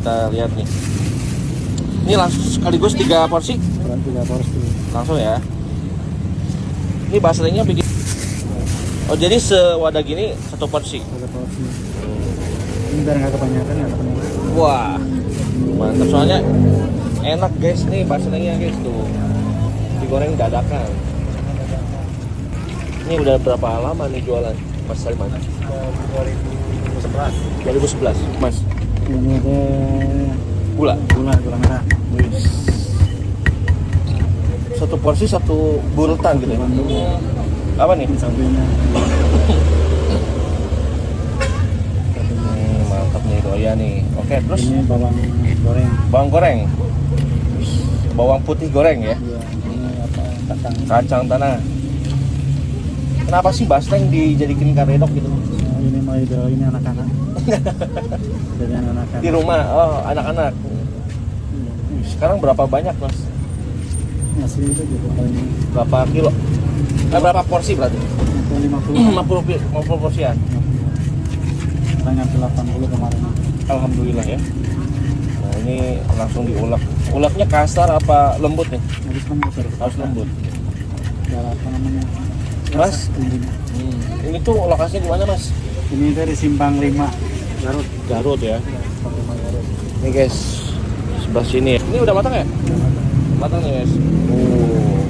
Kita lihat nih. Ini langsung sekaligus 3 porsi. 3 porsi. Langsung ya. Ini basrengnya bikin. Oh jadi sewadah gini 1 porsi. 1 porsi. Ini biar nggak kebanyakan ya teman-teman. Wah, mantap soalnya enak guys nih basrengnya guys tuh. Digoreng dadakan. Ini udah berapa lama nih jualan Mas Saliman? 2011. Mas. Ini ada Gula gula merah. Wih. 1 porsi 1 bulatan gitu ya. Apa nih? Cabenya. Mantap nih doya nih. Oke, terus Ini bawang goreng. bawang goreng. Bawang putih goreng ya. Iya, ini apa? Kacang tanah. Kenapa sih basreng dijadikan karedok gitu? Ini mau ini anak-anak. Dari anak-anak. Di rumah, oh anak-anak. Sekarang berapa banyak mas? Nasi itu gitu ini. Berapa kilo? Berapa porsi berarti? 50. 50 porsian. Banyak 80 kemarin. Alhamdulillah ya. Nah ini langsung diulek. Uleknya kasar apa lembut nih? Harus lembut terus. Harus lembut. Biar apa namanya? Mas? Bumbunya. Ini tuh lokasinya di mana mas? Ini dari Simpang 5 Garut. Garut ya. Simpang 5 Garut. Ini guys, sebelah sini. Ini udah matang ya? Matang nih guys. Oh.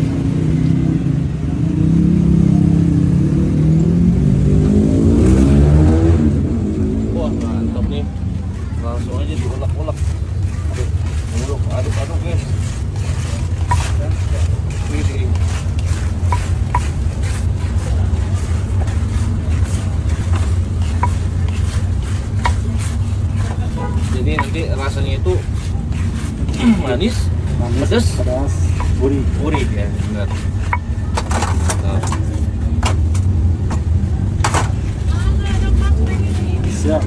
Wah mantap nih. Langsung aja diulek-ulek. Aduk guys. Wih. Jadi nanti rasanya itu manis, pedas, gurih. gurih ya, benar. Nah, Siap.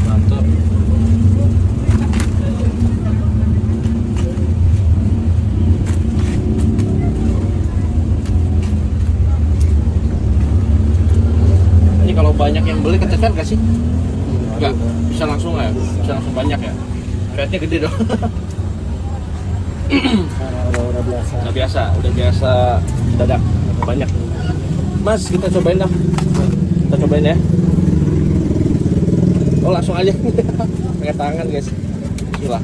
mantap. Ini kalau banyak yang beli ketekan gak sih? Enggak, bisa langsung ya? Bisa langsung banyak ya? Kayaknya gede dong. Udah biasa. Udah biasa dadak banyak. Mas, kita cobain dah. Kita cobain ya. Oh, langsung aja. Pakai tangan, guys. Bismillah.